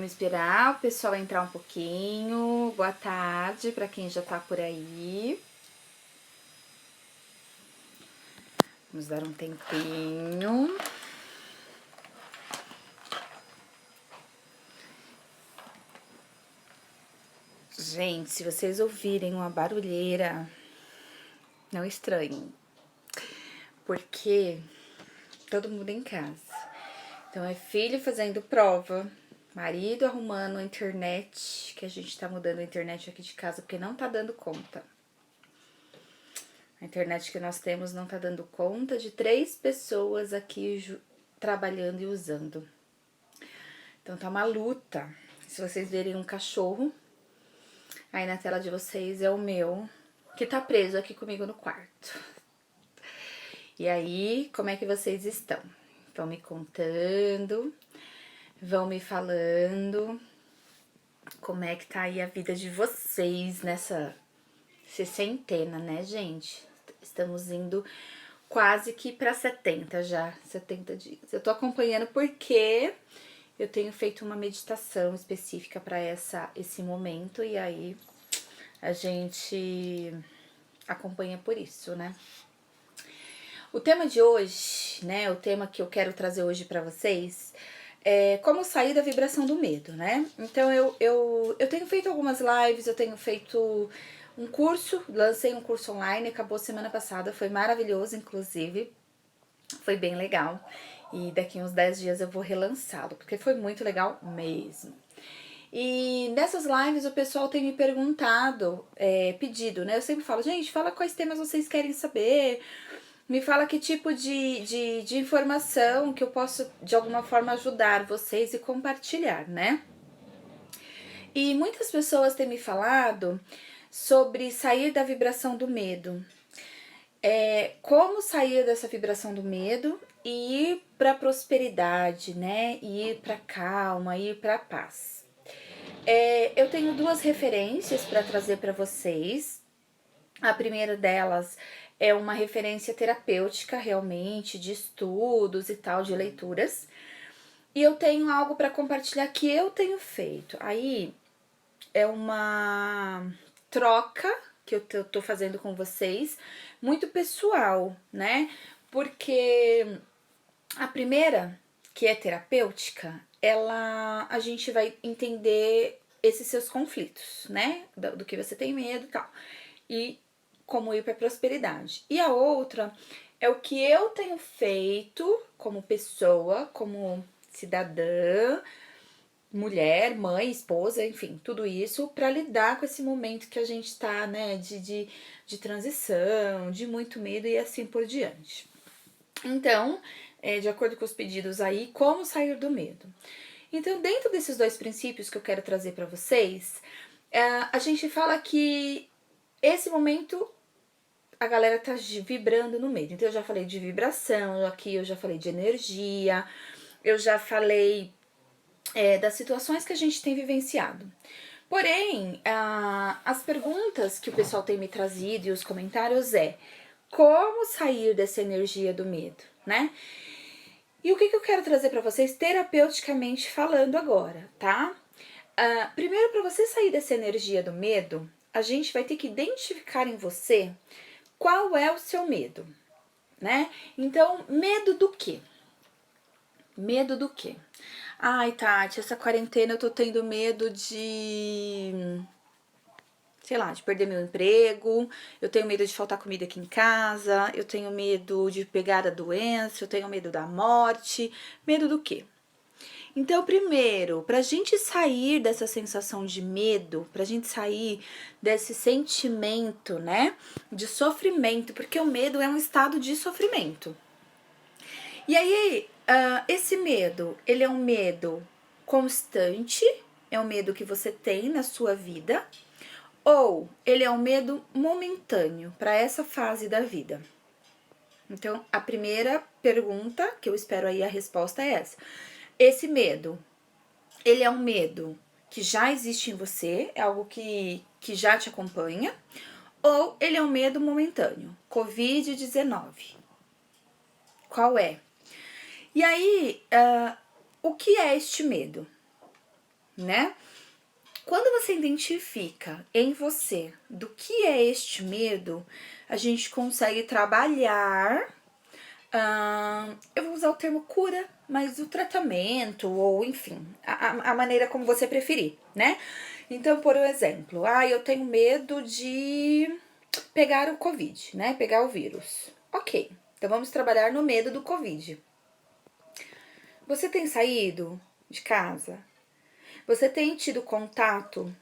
Vamos esperar o pessoal entrar um pouquinho. Boa tarde para quem já tá por aí. Vamos dar um tempinho. Gente, se vocês ouvirem uma barulheira, não estranhem, porque todo mundo em casa. Então é filho fazendo prova, marido arrumando a internet, que a gente tá mudando a internet aqui de casa porque não tá dando conta. A internet que nós temos não tá dando conta de 3 pessoas aqui trabalhando e usando. Então tá uma luta. Se vocês verem um cachorro, aí na tela de vocês é o meu, que tá preso aqui comigo no quarto. E aí, como é que vocês estão? Vão me contando, vão me falando como é que tá aí a vida de vocês nessa sessentena, né, gente? Estamos indo quase que pra 70 já, 70 dias. Eu tô acompanhando porque eu tenho feito uma meditação específica para esse momento e aí a gente acompanha por isso, né? O tema de hoje, né, o tema que eu quero trazer hoje para vocês é como sair da vibração do medo, né? Então eu tenho feito algumas lives, eu tenho feito um curso, lancei um curso online, acabou semana passada, foi maravilhoso, inclusive, foi bem legal. E daqui uns 10 dias eu vou relançá-lo, porque foi muito legal mesmo. E nessas lives o pessoal tem me perguntado, pedido, né? Eu sempre falo, gente, fala quais temas vocês querem saber, me fala que tipo de informação que eu posso, de alguma forma, ajudar vocês e compartilhar, né? E muitas pessoas têm me falado sobre sair da vibração do medo. Como sair dessa vibração do medo e ir para prosperidade, né? E ir para calma, ir para paz. Eu tenho 2 referências para trazer para vocês. A primeira delas é uma referência terapêutica, realmente, de estudos e tal, de leituras. E eu tenho algo para compartilhar que eu tenho feito. Aí é uma troca que eu tô fazendo com vocês, muito pessoal, né? Porque a primeira, que é terapêutica, a gente vai entender esses seus conflitos, né? Do que você tem medo e tal. E como ir para prosperidade. E a outra é o que eu tenho feito como pessoa, como cidadã, mulher, mãe, esposa, enfim, tudo isso para lidar com esse momento que a gente tá, né, de transição, de muito medo e assim por diante. Então, de acordo com os pedidos aí, como sair do medo? Então, dentro desses 2 princípios que eu quero trazer para vocês, a gente fala que esse momento a galera tá vibrando no medo. Então, eu já falei de vibração, aqui eu já falei de energia, eu já falei das situações que a gente tem vivenciado. Porém, as perguntas que o pessoal tem me trazido e os comentários como sair dessa energia do medo, né? E o que eu quero trazer para vocês terapeuticamente falando agora, tá? Primeiro, para você sair dessa energia do medo, a gente vai ter que identificar em você qual é o seu medo, né? Então, medo do quê? Medo do quê? Ai, Tati, essa quarentena eu tô tendo medo sei lá, de perder meu emprego, eu tenho medo de faltar comida aqui em casa, eu tenho medo de pegar a doença, eu tenho medo da morte. Medo do quê? Então, primeiro, pra gente sair dessa sensação de medo, pra gente sair desse sentimento, né, de sofrimento, porque o medo é um estado de sofrimento. E aí, esse medo, ele é um medo constante, é um medo que você tem na sua vida, ou ele é um medo momentâneo para essa fase da vida. Então, a primeira pergunta, que eu espero aí a resposta é essa. Esse medo, ele é um medo que já existe em você, é algo que já te acompanha, ou ele é um medo momentâneo? Covid-19. Qual é? E aí, o que é este medo? né? Quando você identifica em você do que é este medo, a gente consegue trabalhar. Eu vou usar o termo cura, mas o tratamento, ou enfim, a maneira como você preferir, né? Então, por exemplo, eu tenho medo de pegar o Covid, né? Pegar o vírus. Ok, então vamos trabalhar no medo do Covid. Você tem saído de casa? Você tem tido contato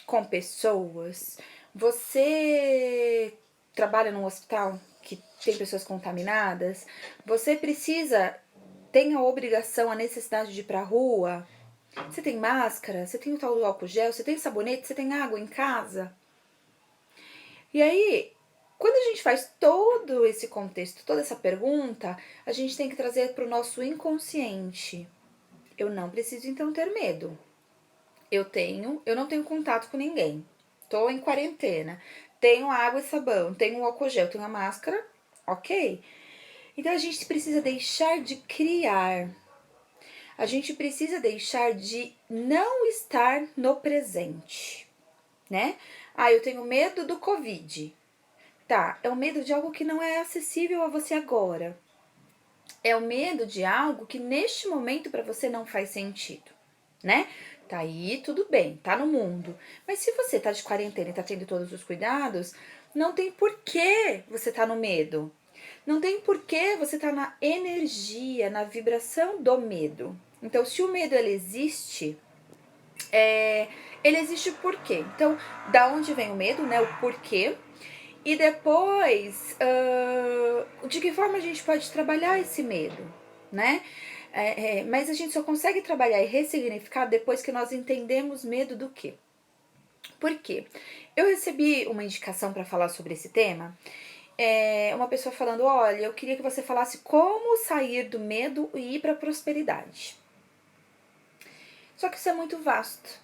com pessoas? Você trabalha num hospital que tem pessoas contaminadas? Você tem a obrigação, a necessidade de ir pra rua? Você tem máscara? Você tem o tal do álcool gel? Você tem sabonete? Você tem água em casa? E aí, quando a gente faz todo esse contexto, toda essa pergunta, a gente tem que trazer para o nosso inconsciente. Eu não preciso então ter medo. Eu não tenho contato com ninguém. Tô em quarentena. Tenho água e sabão, tenho álcool gel, tenho a máscara, ok? Então a gente precisa deixar de criar. A gente precisa deixar de não estar no presente, né? Eu tenho medo do Covid. Tá, é o medo de algo que não é acessível a você agora. É o medo de algo que neste momento para você não faz sentido, né? Tá aí, tudo bem, tá no mundo. Mas se você tá de quarentena e tá tendo todos os cuidados, não tem porquê você tá no medo. Não tem porquê você tá na energia, na vibração do medo. Então, se o medo ele existe por quê? Então, da onde vem o medo, né? O porquê. E depois, de que forma a gente pode trabalhar esse medo, né? Mas a gente só consegue trabalhar e ressignificar depois que nós entendemos medo do quê? Por quê? Eu recebi uma indicação para falar sobre esse tema. Uma pessoa falando, olha, eu queria que você falasse como sair do medo e ir para a prosperidade. Só que isso é muito vasto.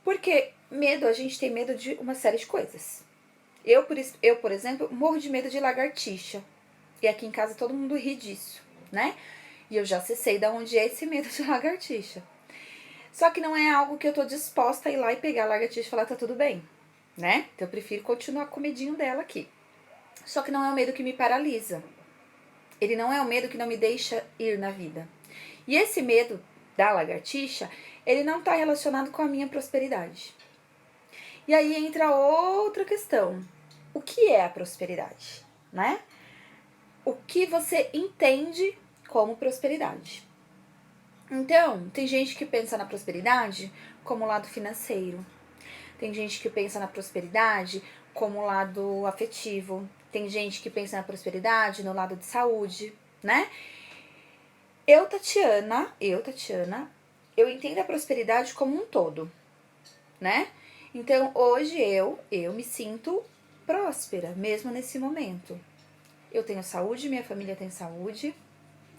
Porque medo, a gente tem medo de uma série de coisas. Eu, por exemplo, morro de medo de lagartixa. E aqui em casa todo mundo ri disso, né? E eu já sei de onde é esse medo de lagartixa. Só que não é algo que eu tô disposta a ir lá e pegar a lagartixa e falar, tá tudo bem, né? Então eu prefiro continuar com o medinho dela aqui. Só que não é o medo que me paralisa. Ele não é o medo que não me deixa ir na vida. E esse medo da lagartixa, ele não tá relacionado com a minha prosperidade. E aí entra outra questão. O que é a prosperidade, né? O que você entende como prosperidade? Então, tem gente que pensa na prosperidade como lado financeiro. Tem gente que pensa na prosperidade como lado afetivo. Tem gente que pensa na prosperidade no lado de saúde, né? Eu, Tatiana, eu entendo a prosperidade como um todo, né? Então, hoje eu me sinto próspera, mesmo nesse momento. Eu tenho saúde, minha família tem saúde.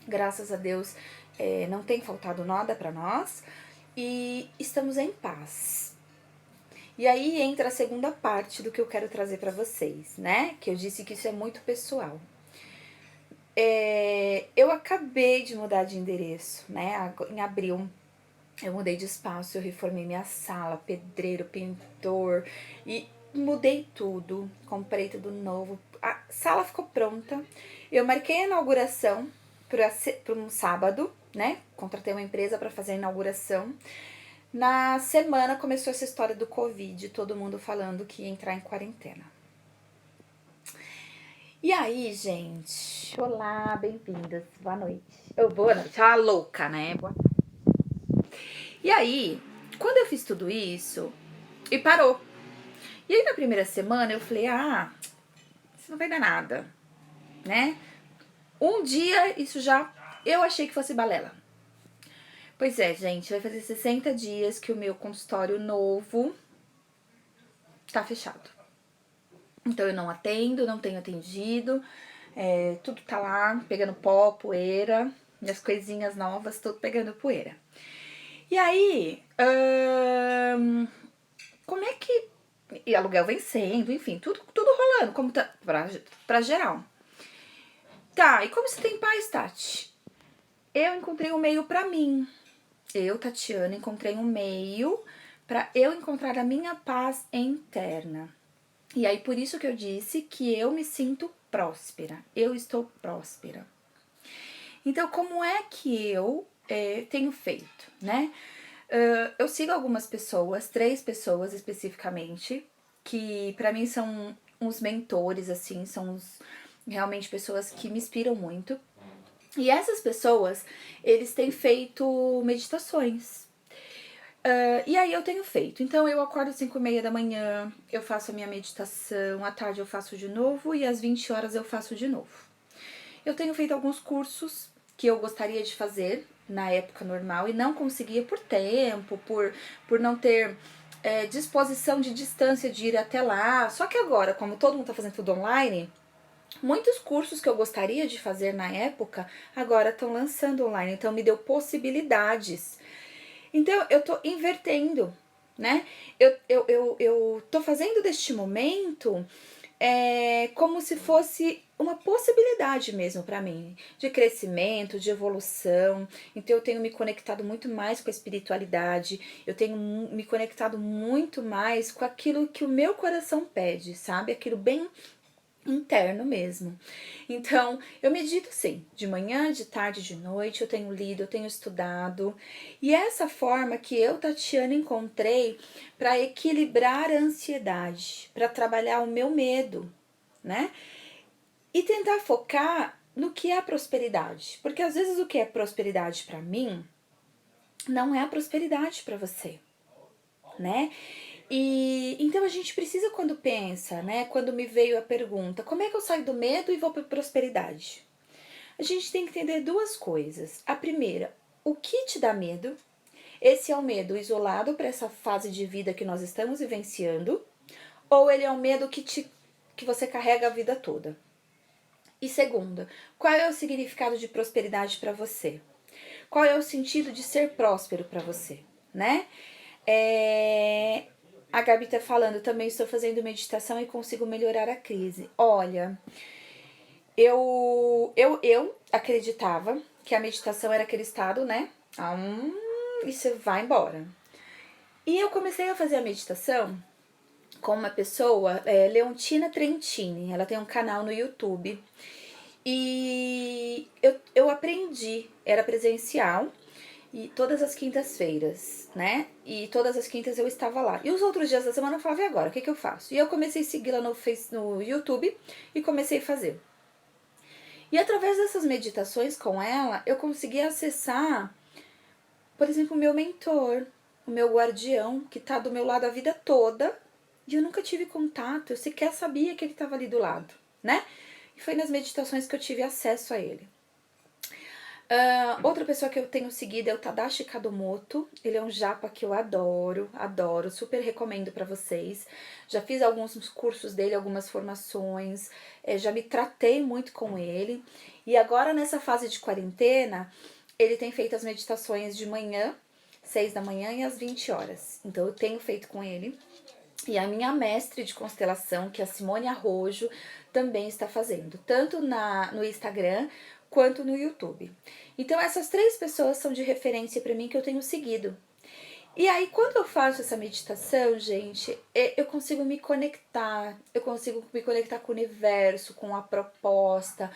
Graças a Deus, não tem faltado nada para nós. E estamos em paz. E aí entra a segunda parte do que eu quero trazer para vocês, né? Que eu disse que isso é muito pessoal. Eu acabei de mudar de endereço, né? Em abril. Eu mudei de espaço, eu reformei minha sala, pedreiro, pintor e mudei tudo, comprei tudo novo. A sala ficou pronta. Eu marquei a inauguração para um sábado, né? Contratei uma empresa para fazer a inauguração. Na semana começou essa história do Covid, todo mundo falando que ia entrar em quarentena. E aí, gente? Olá, bem-vindas. Boa noite. Boa noite. Ah, louca, né? Boa noite. E aí, quando eu fiz tudo isso, e parou. E aí na primeira semana eu falei, isso não vai dar nada, né? Um dia isso já, eu achei que fosse balela. Pois é, gente, vai fazer 60 dias que o meu consultório novo tá fechado. Então eu não atendo, não tenho atendido, tudo tá lá pegando pó, poeira, minhas coisinhas novas, tudo pegando poeira. E aí, como é que... E aluguel vencendo, enfim, tudo rolando, como tá pra geral. Tá, e como você tem paz, Tati? Eu encontrei um meio pra mim. eu, Tatiana, encontrei um meio para eu encontrar a minha paz interna. E aí, por isso que eu disse que eu me sinto próspera. Eu estou próspera. Então, como é que eu tenho feito, né? Eu sigo algumas pessoas, 3 pessoas especificamente, que pra mim são uns mentores, assim, são realmente pessoas que me inspiram muito. E essas pessoas, eles têm feito meditações. E aí eu tenho feito. Então eu acordo às 5:30 da manhã, eu faço a minha meditação, à tarde eu faço de novo e às 20 horas eu faço de novo. Eu tenho feito alguns cursos que eu gostaria de fazer na época normal e não conseguia por tempo, por não ter disposição de distância de ir até lá. Só que agora, como todo mundo tá fazendo tudo online, muitos cursos que eu gostaria de fazer na época agora estão lançando online, então me deu possibilidades. Então eu tô invertendo, né? Eu tô fazendo deste momento como se fosse uma possibilidade mesmo para mim, de crescimento, de evolução. Então eu tenho me conectado muito mais com a espiritualidade, eu tenho me conectado muito mais com aquilo que o meu coração pede, sabe? Aquilo bem interno mesmo. Então, eu medito sim, de manhã, de tarde, de noite, eu tenho lido, eu tenho estudado. E é essa forma que eu, Tatiana, encontrei para equilibrar a ansiedade, para trabalhar o meu medo, né? E tentar focar no que é a prosperidade. Porque às vezes o que é prosperidade para mim não é a prosperidade para você, né? E então a gente precisa, quando pensa, né? Quando me veio a pergunta, como é que eu saio do medo e vou para prosperidade? A gente tem que entender 2 coisas. A primeira, o que te dá medo? Esse é o medo isolado para essa fase de vida que nós estamos vivenciando, ou ele é um medo que você carrega a vida toda? E segunda, qual é o significado de prosperidade para você? Qual é o sentido de ser próspero para você, né? A Gabi tá falando, também estou fazendo meditação e consigo melhorar a crise. Olha, eu acreditava que a meditação era aquele estado, né? E você vai embora. E eu comecei a fazer a meditação com uma pessoa, Leontina Trentini. Ela tem um canal no YouTube. E eu aprendi, era presencial, e todas as quintas-feiras, né? E todas as quintas eu estava lá. E os outros dias da semana eu falava, e agora? O que eu faço? E eu comecei a segui-la no YouTube e comecei a fazer. E através dessas meditações com ela, eu consegui acessar, por exemplo, o meu mentor, o meu guardião, que tá do meu lado a vida toda, e eu nunca tive contato, eu sequer sabia que ele estava ali do lado, né? E foi nas meditações que eu tive acesso a ele. Outra pessoa que eu tenho seguido é o Tadashi Kadomoto. Ele é um japa que eu adoro, adoro, super recomendo para vocês. Já fiz alguns cursos dele, algumas formações, já me tratei muito com ele. E agora nessa fase de quarentena, ele tem feito as meditações de manhã, 6 da manhã e às 20 horas. Então eu tenho feito com ele. E a minha mestre de constelação, que é a Simone Arrojo, também está fazendo, tanto no Instagram quanto no YouTube. Então essas 3 pessoas são de referência para mim que eu tenho seguido. E aí quando eu faço essa meditação, gente, eu consigo me conectar, eu consigo me conectar com o universo, com a proposta.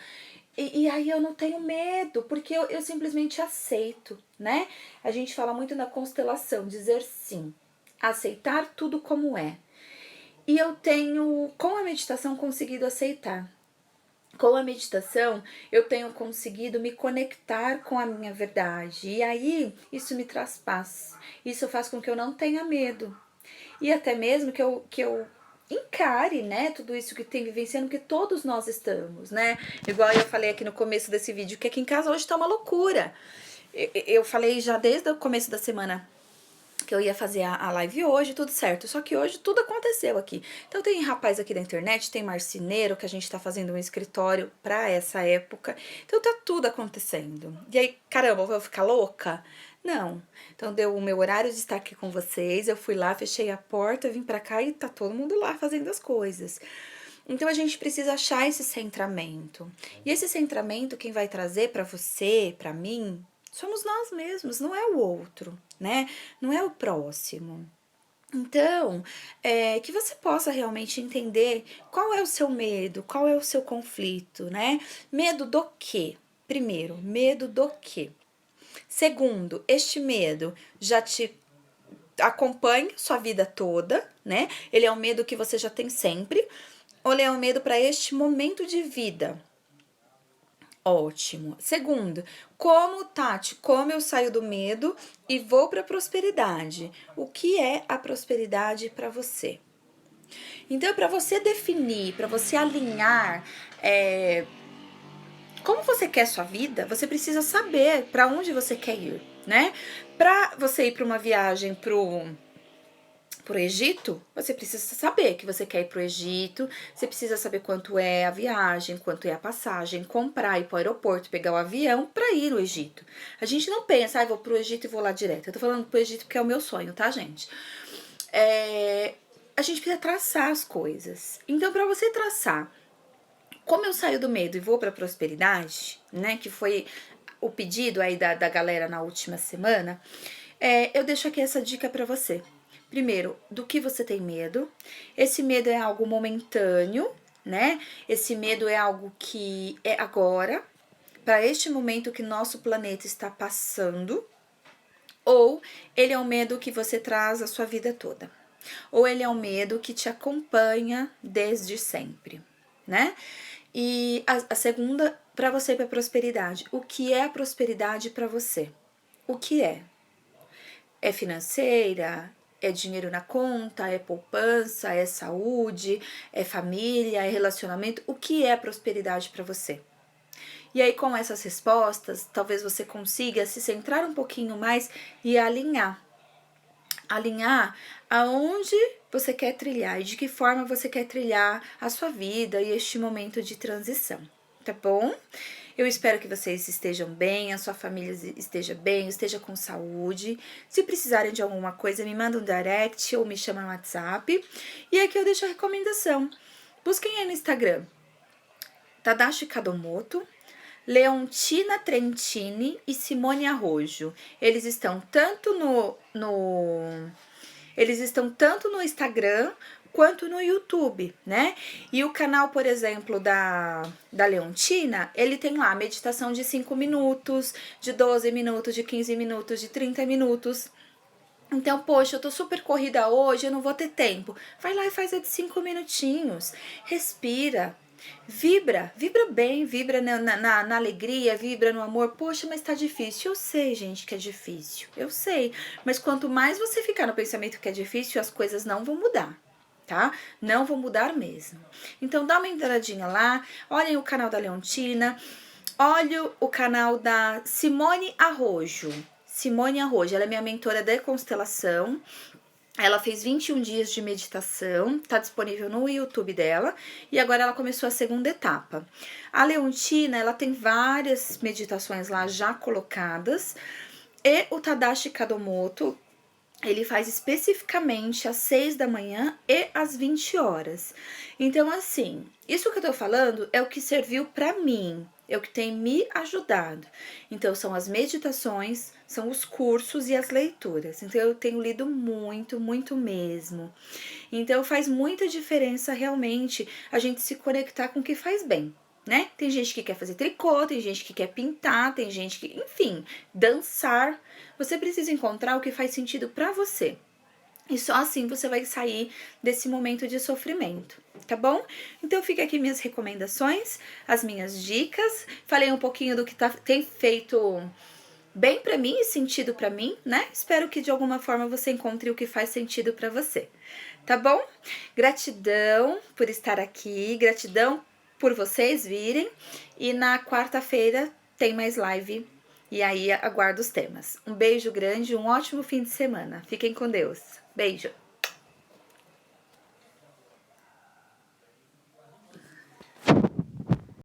E aí eu não tenho medo, porque eu simplesmente aceito, né? A gente fala muito na constelação, dizer sim, aceitar tudo como é. E eu tenho, com a meditação, conseguido aceitar. Com a meditação, eu tenho conseguido me conectar com a minha verdade. E aí, isso me traz paz. Isso faz com que eu não tenha medo. E até mesmo que eu encare, né, tudo isso que tem vivenciando, que todos nós estamos, né? Igual eu falei aqui no começo desse vídeo, que aqui em casa hoje tá uma loucura. Eu falei já desde o começo da semana que eu ia fazer a live hoje, tudo certo. Só que hoje tudo aconteceu aqui. Então tem rapaz aqui da internet, tem marceneiro, que a gente tá fazendo um escritório pra essa época. Então tá tudo acontecendo. E aí, caramba, eu vou ficar louca? Não. Então deu o meu horário de estar aqui com vocês, eu fui lá, fechei a porta, vim pra cá e tá todo mundo lá fazendo as coisas. Então a gente precisa achar esse centramento. E esse centramento quem vai trazer pra você, pra mim, somos nós mesmos, não é o outro, né? Não é o próximo. Então, que você possa realmente entender qual é o seu medo, qual é o seu conflito, né? Medo do quê? Primeiro, medo do quê? Segundo, este medo já te acompanha sua vida toda, né? Ele é um medo que você já tem sempre, ou ele é um medo para este momento de vida? Ótimo. Segundo, Tati, como eu saio do medo e vou para a prosperidade? O que é a prosperidade para você? Então, para você definir, para você alinhar como você quer sua vida, você precisa saber para onde você quer ir, né? Para você ir para uma viagem pro Egito, você precisa saber que você quer ir pro Egito, você precisa saber quanto é a viagem, quanto é a passagem, comprar, ir pro aeroporto, pegar o avião para ir ao Egito. A gente não pensa, vou pro Egito e vou lá direto. Eu tô falando pro Egito porque é o meu sonho, tá, gente? A gente precisa traçar as coisas. Então, para você traçar como eu saio do medo e vou pra prosperidade, né, que foi o pedido aí da galera na última semana, eu deixo aqui essa dica para você. Primeiro, do que você tem medo. Esse medo é algo momentâneo, né? Esse medo é algo que é agora, para este momento que nosso planeta está passando, ou ele é um medo que você traz a sua vida toda, ou ele é um medo que te acompanha desde sempre, né? E a segunda, para você e para prosperidade. O que é a prosperidade para você? O que é? É financeira? É dinheiro na conta? É poupança? É saúde? É família? É relacionamento? O que é prosperidade para você? E aí, com essas respostas, talvez você consiga se centrar um pouquinho mais e alinhar aonde você quer trilhar e de que forma você quer trilhar a sua vida e este momento de transição, tá bom? Eu espero que vocês estejam bem, a sua família esteja bem, esteja com saúde. Se precisarem de alguma coisa, me manda um direct ou me chama no WhatsApp. E aqui eu deixo a recomendação. Busquem aí no Instagram, Tadashi Kadomoto, Leontina Trentini e Simone Arrojo. Eles estão tanto no Instagram quanto no YouTube, né? E o canal, por exemplo, da Leontina, ele tem lá meditação de 5 minutos, de 12 minutos, de 15 minutos, de 30 minutos. Então, poxa, eu tô super corrida hoje, eu não vou ter tempo. Vai lá e faz a de 5 minutinhos. Respira. Vibra bem, vibra na alegria, vibra no amor. Poxa, mas tá difícil. Eu sei, gente, que é difícil. Eu sei. Mas quanto mais você ficar no pensamento que é difícil, as coisas não vão mudar, tá? Não vão mudar mesmo. Então, dá uma entradinha lá. Olhem o canal da Leontina. Olha o canal da Simone Arrojo. Simone Arrojo, ela é minha mentora de constelação. Ela fez 21 dias de meditação, tá disponível no YouTube dela, e agora ela começou a segunda etapa. A Leontina, ela tem várias meditações lá já colocadas, e o Tadashi Kadomoto, ele faz especificamente às 6 da manhã e às 20 horas. Então, assim, isso que eu tô falando é o que serviu pra mim, é o que tem me ajudado. Então, são as meditações, são os cursos e as leituras. Então, eu tenho lido muito, muito mesmo. Então, faz muita diferença realmente a gente se conectar com o que faz bem, né? Tem gente que quer fazer tricô, tem gente que quer pintar, tem gente que, enfim, dançar. Você precisa encontrar o que faz sentido pra você. E só assim você vai sair desse momento de sofrimento, tá bom? Então fica aqui minhas recomendações, as minhas dicas. Falei um pouquinho do que tem feito bem pra mim e sentido pra mim, né? Espero que de alguma forma você encontre o que faz sentido pra você, tá bom? Gratidão por estar aqui, gratidão por vocês virem. E na quarta-feira tem mais live. E aí aguardo os temas. Um beijo grande, um ótimo fim de semana. Fiquem com Deus. Beijo!